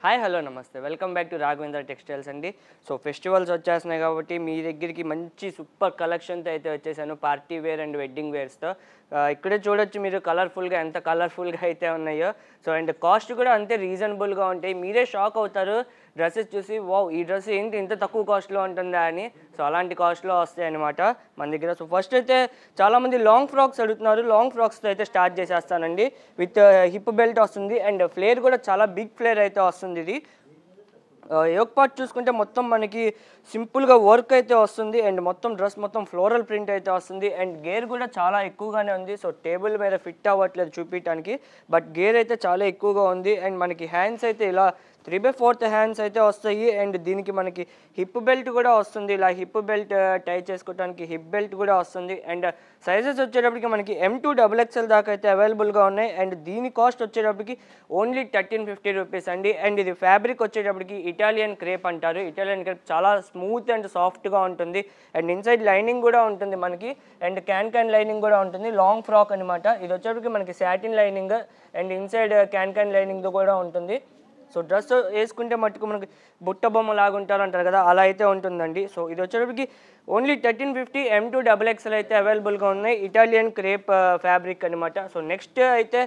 Hi hello నమస్తే welcome back to Raghavendra textiles అండి. So festivals వచ్చేస్తున్నాయి కాబట్టి మీ దగ్గరికి మంచి సూపర్ కలెక్షన్తో అయితే వచ్చేసాను, పార్టీ వేర్ అండ్ వెడ్డింగ్ వేర్స్తో. ఇక్కడే చూడొచ్చు మీరు కలర్ఫుల్గా ఎంత కలర్ఫుల్గా అయితే ఉన్నాయో. సో అండ్ కాస్ట్ కూడా అంతే రీజనబుల్గా ఉంటాయి. మీరే షాక్ అవుతారు డ్రెస్సెస్ చూసి, వావ్ ఈ డ్రెస్ ఏంటి ఇంత తక్కువ కాస్ట్లో ఉంటుందా అని. సో అలాంటి కాస్ట్లో వస్తాయి అన్నమాట మన దగ్గర. సో ఫస్ట్ అయితే చాలామంది లాంగ్ ఫ్రాక్స్ అడుగుతున్నారు. లాంగ్ ఫ్రాక్స్తో అయితే స్టార్ట్ చేసేస్తానండి. విత్ హిప్ బెల్ట్ వస్తుంది అండ్ ఫ్లేర్ కూడా చాలా బిగ్ ఫ్లేర్ అయితే వస్తుంది. ఇది యోక్ పార్ట్ చూసుకుంటే మొత్తం మనకి సింపుల్గా వర్క్ అయితే వస్తుంది అండ్ మొత్తం డ్రెస్ మొత్తం ఫ్లోరల్ ప్రింట్ అయితే వస్తుంది అండ్ గేర్ కూడా చాలా ఎక్కువగానే ఉంది. సో టేబుల్ మీద ఫిట్ అవ్వట్లేదు చూపించడానికి, బట్ గేర్ అయితే చాలా ఎక్కువగా ఉంది. అండ్ మనకి హ్యాండ్స్ అయితే ఇలా 3/4 హ్యాండ్స్ అయితే వస్తాయి అండ్ దీనికి మనకి హిప్ బెల్ట్ కూడా వస్తుంది. ఇలా హిప్ బెల్ట్ టై చేసుకోవడానికి హిప్ బెల్ట్ కూడా వస్తుంది. అండ్ సైజెస్ వచ్చేటప్పటికి మనకి M2XXL దాకా అయితే అవైలబుల్గా ఉన్నాయి అండ్ దీని కాస్ట్ వచ్చేటప్పటికి ఓన్లీ 1350 రూపీస్ అండి. అండ్ ఇది ఫ్యాబ్రిక్ వచ్చేటప్పటికి ఇటాలియన్ క్రేప్ అంటారు. ఇటాలియన్ క్రేప్ చాలా స్మూత్ అండ్ సాఫ్ట్గా ఉంటుంది అండ్ ఇన్సైడ్ లైనింగ్ కూడా ఉంటుంది మనకి అండ్ క్యాన్ లైనింగ్ కూడా ఉంటుంది. లాంగ్ ఫ్రాక్ అనమాట. ఇది వచ్చేటప్పటికి మనకి satin lining and inside can లైనింగ్తో కూడా ఉంటుంది. సో డ్రెస్ వేసుకుంటే మట్టుకు మనకి బుట్ట బొమ్మ లాగా ఉంటారంటారు కదా, అలా అయితే ఉంటుందండి. సో ఇది వచ్చేటప్పటికి ఓన్లీ 1350 M2XXL అయితే అవైలబుల్గా ఉన్నాయి. ఇటాలియన్ క్రేప్ ఫ్యాబ్రిక్ అనమాట. సో నెక్స్ట్ అయితే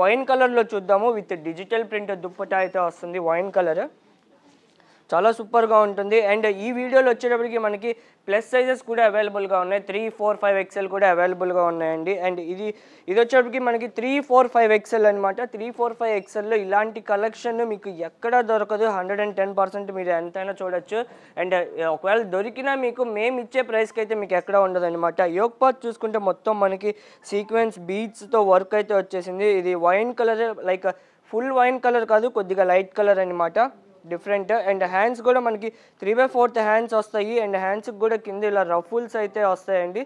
వైన్ కలర్లో చూద్దాము. విత్ డిజిటల్ ప్రింట్ దుప్పటా అయితే వస్తుంది. వైన్ కలర్ చాలా సూపర్గా ఉంటుంది. అండ్ ఈ వీడియోలో వచ్చేటప్పటికి మనకి ప్లస్ సైజెస్ కూడా అవైలబుల్గా ఉన్నాయి. 3, 4, 5XL కూడా అవైలబుల్గా ఉన్నాయండి. అండ్ ఇది వచ్చేటప్పటికి మనకి 3, 4, 5XL అనమాట. 3, 4, 5XLలో ఇలాంటి కలెక్షన్ మీకు ఎక్కడా దొరకదు. 110% మీరు ఎంతైనా చూడొచ్చు. అండ్ ఒకవేళ దొరికినా మీకు మేము ఇచ్చే ప్రైస్కి అయితే మీకు ఎక్కడ ఉండదు అనమాట. యోక్ పార్ట్ చూసుకుంటే మొత్తం మనకి సీక్వెన్స్ బీడ్స్తో వర్క్ అయితే వచ్చేసింది. ఇది wine colour, like full wine colour కాదు, కొద్దిగా లైట్ కలర్ అనమాట, డిఫరెంట్. అండ్ హ్యాండ్స్ కూడా మనకి 3/4 హ్యాండ్స్ వస్తాయి అండ్ హ్యాండ్స్కి కూడా కింద ఇలా రఫుల్స్ అయితే వస్తాయండి,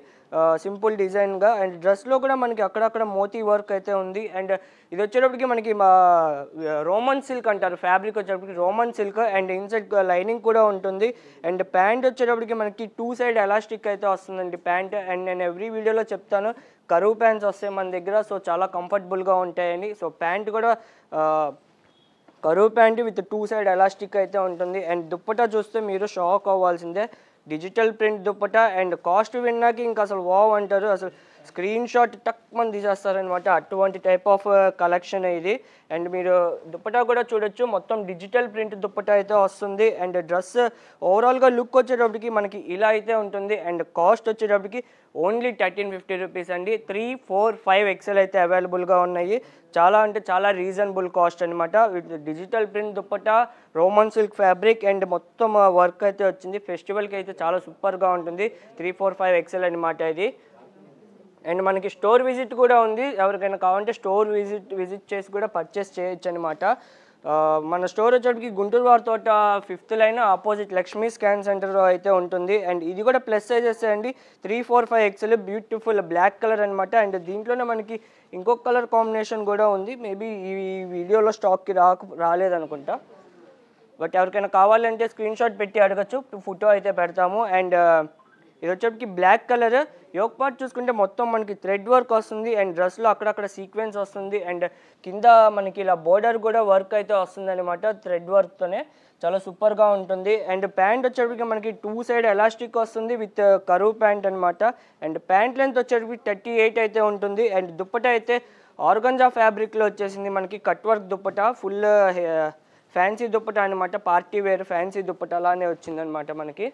సింపుల్ డిజైన్గా. అండ్ డ్రెస్లో కూడా మనకి అక్కడక్కడ మోతీ వర్క్ అయితే ఉంది. అండ్ ఇది వచ్చేటప్పటికి మనకి రోమన్ సిల్క్ అంటారు. ఫ్యాబ్రిక్ వచ్చేటప్పటికి Roman silk and inside lining కూడా ఉంటుంది. అండ్ ప్యాంట్ వచ్చేటప్పటికి మనకి 2 సైడ్ ఎలాస్టిక్ అయితే వస్తుందండి ప్యాంట్. అండ్ నేను ఎవ్రీ వీడియోలో చెప్తాను కరువు ప్యాంట్స్ వస్తాయి మన దగ్గర, సో చాలా కంఫర్టబుల్గా ఉంటాయని. సో ప్యాంట్ కూడా కరువు ప్యాంట్ విత్ 2 సైడ్ ఎలాస్టిక్ అయితే ఉంటుంది. అండ్ దుప్పటా చూస్తే మీరు షాక్ అవ్వాల్సిందే, digital print dupatta. And cost విన్నాకి ఇంకా అసలు వావ్ అంటారు, అసలు స్క్రీన్ షాట్ టక్ మన తీసేస్తారనమాట. అటువంటి టైప్ ఆఫ్ కలెక్షన్ ఇది. అండ్ మీరు దుప్పటా కూడా చూడొచ్చు, మొత్తం డిజిటల్ ప్రింట్ దుప్పటా అయితే వస్తుంది. అండ్ డ్రెస్ ఓవరాల్గా లుక్ వచ్చేటప్పటికి మనకి ఇలా అయితే ఉంటుంది. అండ్ కాస్ట్ వచ్చేటప్పటికి ఓన్లీ 1350 రూపీస్ అండి. 3, 4, 5XL అయితే అవైలబుల్గా ఉన్నాయి. చాలా అంటే చాలా రీజనబుల్ కాస్ట్ అనమాట. With digital print dupatta, Roman silk fabric and మొత్తం వర్క్ అయితే వచ్చింది. ఫెస్టివల్కి అయితే చాలా సూపర్గా ఉంటుంది. 3, 4, 5XL అనమాట ఇది. అండ్ మనకి స్టోర్ విజిట్ కూడా ఉంది. ఎవరికైనా కావాలంటే స్టోర్ విజిట్ చేసి కూడా పర్చేస్ చేయొచ్చు అనమాట. మన స్టోర్ వచ్చేటికి గుంటూరు వారి తోట 5th line opposite Lakshmi scan centre అయితే ఉంటుంది. అండ్ ఇది కూడా ప్లస్ సైజెస్ అండి. 3, 4, 5XL బ్యూటిఫుల్ బ్లాక్ కలర్ అనమాట. అండ్ దీంట్లోనే మనకి ఇంకొక కలర్ కాంబినేషన్ కూడా ఉంది. మేబీ ఈ వీడియోలో స్టాక్కి రాలేదనుకుంటా, బట్ ఎవరికైనా కావాలంటే స్క్రీన్ షాట్ పెట్టి అడగచ్చు, ఫోటో అయితే పెడతాము. అండ్ ఇది వచ్చేటికి బ్లాక్ కలర్. యోక్ పార్ట్ చూసుకుంటే మొత్తం మనకి థ్రెడ్ వర్క్ వస్తుంది అండ్ డ్రెస్లో అక్కడక్కడ సీక్వెన్స్ వస్తుంది. అండ్ కింద మనకి ఇలా బోర్డర్ కూడా వర్క్ అయితే వస్తుంది అనమాట, థ్రెడ్ వర్క్తోనే చాలా సూపర్గా ఉంటుంది. అండ్ ప్యాంట్ వచ్చేటికి మనకి 2 సైడ్ ఎలాస్టిక్ వస్తుంది విత్ కరువు ప్యాంట్ అనమాట. అండ్ ప్యాంట్ లెంత్ వచ్చేటికి 38 అయితే ఉంటుంది. అండ్ దుప్పట అయితే ఆర్గంజా ఫ్యాబ్రిక్లో వచ్చేసింది మనకి, cut work dupatta, full fancy dupatta అనమాట. పార్టీ వేర్ ఫ్యాన్సీ దుప్పట అలానే వచ్చిందనమాట మనకి.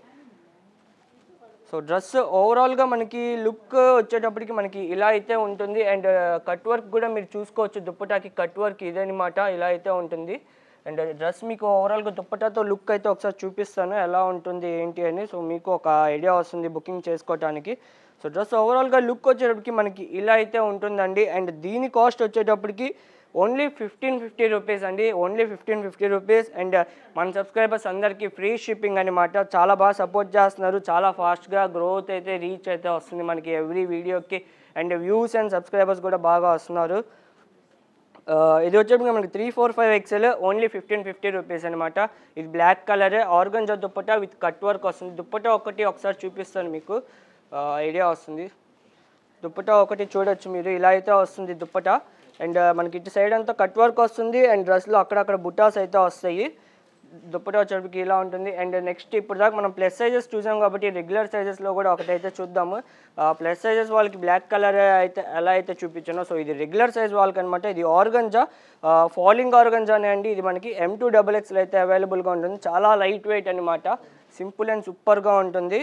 సో డ్రెస్ ఓవరాల్గా మనకి లుక్ వచ్చేటప్పటికి మనకి ఇలా అయితే ఉంటుంది. అండ్ కట్ వర్క్ కూడా మీరు చూసుకోవచ్చు, దుప్పటాకి కట్ వర్క్ ఇదనమాట, ఇలా అయితే ఉంటుంది. అండ్ డ్రెస్ మీకు ఓవరాల్గా దుప్పటాతో లుక్ అయితే ఒకసారి చూపిస్తాను ఎలా ఉంటుంది ఏంటి అని. సో మీకు ఒక ఐడియా వస్తుంది బుకింగ్ చేసుకోవడానికి. సో డ్రెస్ ఓవరాల్గా లుక్ వచ్చేటప్పటికి మనకి ఇలా అయితే ఉంటుందండి. అండ్ దీని కాస్ట్ వచ్చేటప్పటికి ఓన్లీ 1550 రూపీస్ అండి. Only 1550 rupees. అండ్ మన సబ్స్క్రైబర్స్ అందరికీ ఫ్రీ షిప్పింగ్ అనమాట. చాలా బాగా సపోర్ట్ చేస్తున్నారు, చాలా ఫాస్ట్గా గ్రోత్ అయితే రీచ్ అయితే వస్తుంది మనకి ఎవ్రీ వీడియోకి. అండ్ వ్యూస్ అండ్ సబ్స్క్రైబర్స్ కూడా బాగా వస్తున్నారు. ఇది వచ్చేటప్పుడు మనకి 3, 4, 5XL ఓన్లీ 1550 రూపీస్ అనమాట. ఇది black colour organza dupatta with cut work వస్తుంది. దుప్పటా ఒకసారి చూపిస్తాను మీకు ఐడియా వస్తుంది. దుప్పటా ఒకటి చూడొచ్చు మీరు, ఇలా అయితే వస్తుంది దుప్పటా. అండ్ మనకి ఇటు సైడ్ అంతా కట్ వర్క్ వస్తుంది అండ్ డ్రెస్లో అక్కడక్కడ బుటాస్ అయితే వస్తాయి. దుప్పటా వచ్చేటప్పటికి ఇలా ఉంటుంది. అండ్ నెక్స్ట్ ఇప్పుడు దాకా మనం ప్లస్ సైజెస్ చూసాం కాబట్టి రెగ్యులర్ సైజెస్లో కూడా ఒకటైతే చూద్దాము. ప్లస్ సైజెస్ వాళ్ళకి బ్లాక్ కలర్ అయితే ఎలా అయితే చూపించానో, సో ఇది రెగ్యులర్ సైజ్ వాళ్ళకి అనమాట. ఇది ఆర్గంజా, ఫాలింగ్ ఆర్గంజానే అండి. ఇది మనకి M2XXL అయితే అవైలబుల్గా ఉంటుంది. చాలా లైట్ వెయిట్ అనమాట, సింపుల్ అండ్ సూపర్గా ఉంటుంది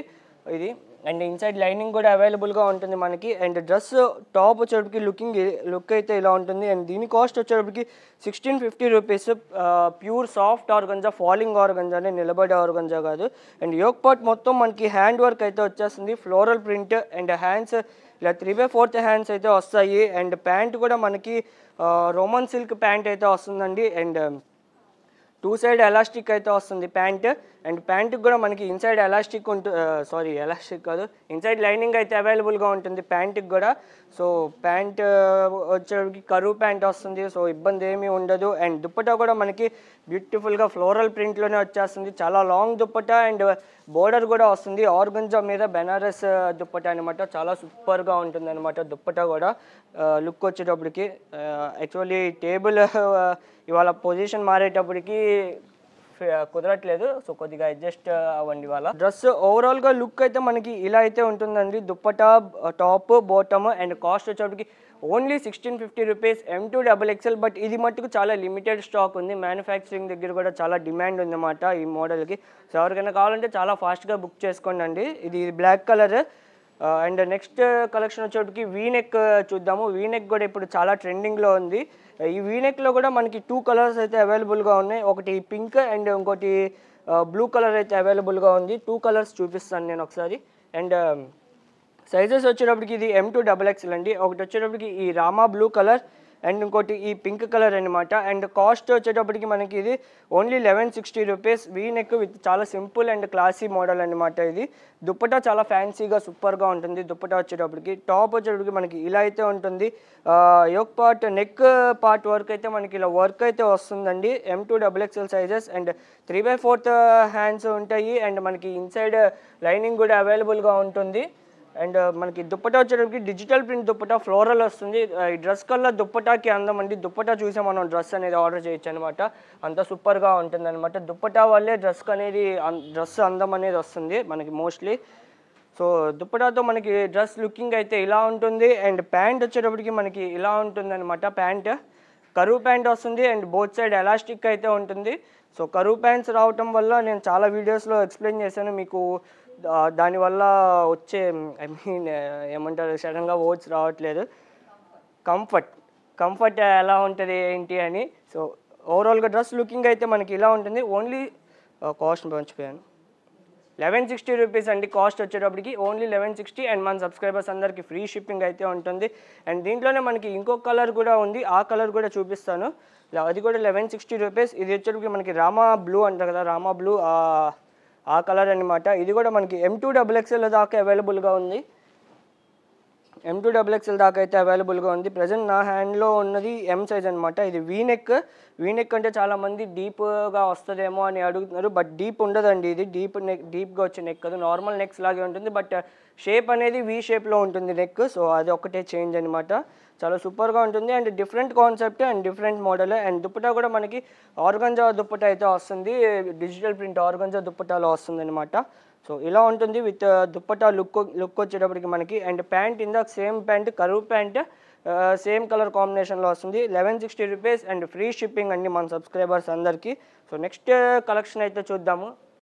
ఇది. అండ్ ఇన్సైడ్ లైనింగ్ కూడా అవైలబుల్గా ఉంటుంది మనకి. అండ్ డ్రెస్ టాప్ వచ్చేటప్పటికి లుక్ అయితే ఇలా ఉంటుంది. అండ్ దీని కాస్ట్ వచ్చేటప్పటికి 1650 rupees. Pure soft organza, falling ఆర్గంజానే, నిలబడే ఆర్గంజా కాదు. అండ్ యోక్ పార్ట్ మొత్తం మనకి హ్యాండ్ వర్క్ అయితే వచ్చేస్తుంది, ఫ్లోరల్ ప్రింట్. అండ్ హ్యాండ్స్ ఇలా 3/4 హ్యాండ్స్ అయితే వస్తాయి. అండ్ ప్యాంట్ కూడా మనకి రోమన్ సిల్క్ ప్యాంట్ అయితే వస్తుందండి. అండ్ 2 సైడ్ ఎలాస్టిక్ అయితే వస్తుంది ప్యాంట్. అండ్ ప్యాంట్కి కూడా మనకి ఇన్సైడ్ ఎలాస్టిక్ ఎలాస్టిక్ కాదు, ఇన్సైడ్ లైనింగ్ అయితే అవైలబుల్గా ఉంటుంది ప్యాంట్కి కూడా. సో ప్యాంట్ వచ్చేటికి కరువు ప్యాంట్ వస్తుంది, సో ఇబ్బంది ఏమీ ఉండదు. అండ్ దుప్పటా కూడా మనకి బ్యూటిఫుల్గా ఫ్లోరల్ ప్రింట్లోనే వచ్చేస్తుంది, చాలా లాంగ్ దుప్పటా. అండ్ బోర్డర్ కూడా వస్తుంది ఆర్గంజా మీద, బెనారస్ దుప్పటా అనమాట. చాలా సూపర్గా ఉంటుంది అనమాట దుప్పటా కూడా. లుక్ వచ్చేటప్పటికి యాక్చువల్లీ టేబుల్ ఇవాళ పొజిషన్ మారేటప్పటికి కుదరట్లేదు, సో కొద్దిగా అడ్జస్ట్ అవ్వండి వాళ్ళ. డ్రెస్ ఓవరాల్గా లుక్ అయితే మనకి ఇలా అయితే ఉంటుందండి. Dupatta, top, bottom. And cost వచ్చేటప్పటికి ఓన్లీ 1650 రూపీస్, M2XXL. బట్ ఇది మట్టుకు చాలా లిమిటెడ్ స్టాక్ ఉంది, మ్యానుఫ్యాక్చరింగ్ దగ్గర కూడా చాలా డిమాండ్ ఉందన్నమాట ఈ మోడల్కి. సో ఎవరికైనా కావాలంటే చాలా ఫాస్ట్గా బుక్ చేసుకోండి అండి. ఇది black colour. And next collection వచ్చేటప్పటికి వీనెక్ చూద్దాము. వీనెక్ కూడా ఇప్పుడు చాలా ట్రెండింగ్లో ఉంది. ఈ వీనెక్లో కూడా మనకి 2 కలర్స్ అయితే అవైలబుల్గా ఉన్నాయి. ఒకటి పింక్ అండ్ ఇంకోటి బ్లూ కలర్ అయితే అవైలబుల్గా ఉంది. 2 కలర్స్ చూపిస్తాను నేను ఒకసారి. అండ్ సైజెస్ వచ్చేటప్పటికి ఇది M2XXL అండి. ఒకటి వచ్చేటప్పటికి ఈ రామా బ్లూ కలర్ అండ్ ఇంకోటి ఈ పింక్ కలర్ అనమాట. అండ్ కాస్ట్ వచ్చేటప్పటికి మనకి ఇది ఓన్లీ 1160 రూపీస్. వీనెక్ విత్ చాలా సింపుల్ అండ్ క్లాసీ మోడల్ అనమాట ఇది. దుప్పటా చాలా ఫ్యాన్సీగా సూపర్గా ఉంటుంది దుప్పటా వచ్చేటప్పటికి. టాప్ వచ్చేటప్పటికి మనకి ఇలా అయితే ఉంటుంది. Yoke part, neck part work అయితే మనకి ఇలా వర్క్ అయితే వస్తుందండి. M2XXL sizes. అండ్ 3/4 హ్యాండ్స్ ఉంటాయి. అండ్ మనకి ఇన్సైడ్ లైనింగ్ కూడా అవైలబుల్గా ఉంటుంది. అండ్ మనకి దుప్పటా వచ్చేటప్పటికి డిజిటల్ ప్రింట్ దుప్పటా, ఫ్లోరల్ వస్తుంది. ఈ డ్రెస్ కల్లా దుప్పటాకి అందం అండి. దుప్పటా చూసే మనం డ్రెస్ అనేది ఆర్డర్ చేయొచ్చు అనమాట, అంత సూపర్గా ఉంటుంది అనమాట. దుప్పటా వల్లే డ్రెస్ అందం అనేది వస్తుంది మనకి మోస్ట్లీ. సో దుప్పటాతో మనకి డ్రెస్ లుకింగ్ అయితే ఇలా ఉంటుంది. అండ్ ప్యాంట్ వచ్చేటప్పటికి మనకి ఇలా ఉంటుంది అనమాట. ప్యాంట్ కరువు ప్యాంట్ వస్తుంది అండ్ బోత్ సైడ్ ఎలాస్టిక్ అయితే ఉంటుంది. సో కరువు ప్యాంట్స్ రావటం వల్ల నేను చాలా వీడియోస్లో ఎక్స్ప్లెయిన్ చేశాను మీకు. దానివల్ల వచ్చే ఏమంటారు, సడన్గా వర్డ్స్ రావట్లేదు, కంఫర్ట్ ఎలా ఉంటుంది ఏంటి అని. సో ఓవరాల్గా డ్రెస్ లుకింగ్ అయితే మనకి ఇలా ఉంటుంది. ఓన్లీ కాస్ట్ మర్చిపోయాను, 1160 రూపీస్ అండి కాస్ట్ వచ్చేటప్పటికి. ఓన్లీ 1160. అండ్ మన సబ్స్క్రైబర్స్ అందరికీ ఫ్రీ షిప్పింగ్ అయితే ఉంటుంది. అండ్ దీంట్లోనే మనకి ఇంకొక కలర్ కూడా ఉంది, ఆ కలర్ కూడా చూపిస్తాను. అది కూడా 1160 రూపీస్. ఇది వచ్చేటప్పటికి మనకి రామా బ్లూ అంటారు కదా, రామా బ్లూ ఆ కలర్ అనమాట. ఇది కూడా మనకి M2XXL దాకా అవైలబుల్గా ఉంది. M2XXL దాకా అయితే అవైలబుల్గా ఉంది. ప్రజెంట్ నా హ్యాండ్లో ఉన్నది M సైజ్ అనమాట. ఇది వీనెక్ అంటే చాలామంది డీప్గా వస్తుందేమో అని అడుగుతున్నారు, బట్ డీప్ ఉండదండి. ఇది డీప్గా వచ్చే నెక్ కాదు, నార్మల్ నెక్స్ లాగే ఉంటుంది. బట్ షేప్ అనేది V షేప్లో ఉంటుంది నెక్. సో అది ఒకటే చేంజ్ అనమాట. చాలా సూపర్గా ఉంటుంది. And different concept and different model. And dupatta కూడా మనకి ఆర్గంజా దుప్పటా అయితే వస్తుంది, డిజిటల్ ప్రింట్ ఆర్గంజా దుప్పటాలో వస్తుంది అనమాట. సో ఇలా ఉంటుంది విత్ దుప్పటా లుక్ వచ్చేటప్పటికి మనకి. అండ్ ప్యాంట్ ఇందాక సేమ్ ప్యాంట్, కరువు ప్యాంట్, సేమ్ కలర్ కాంబినేషన్లో వస్తుంది. 1160 రూపీస్ అండ్ ఫ్రీ షిప్పింగ్ అండి మన సబ్స్క్రైబర్స్ అందరికీ. సో నెక్స్ట్ కలెక్షన్ అయితే చూద్దాము.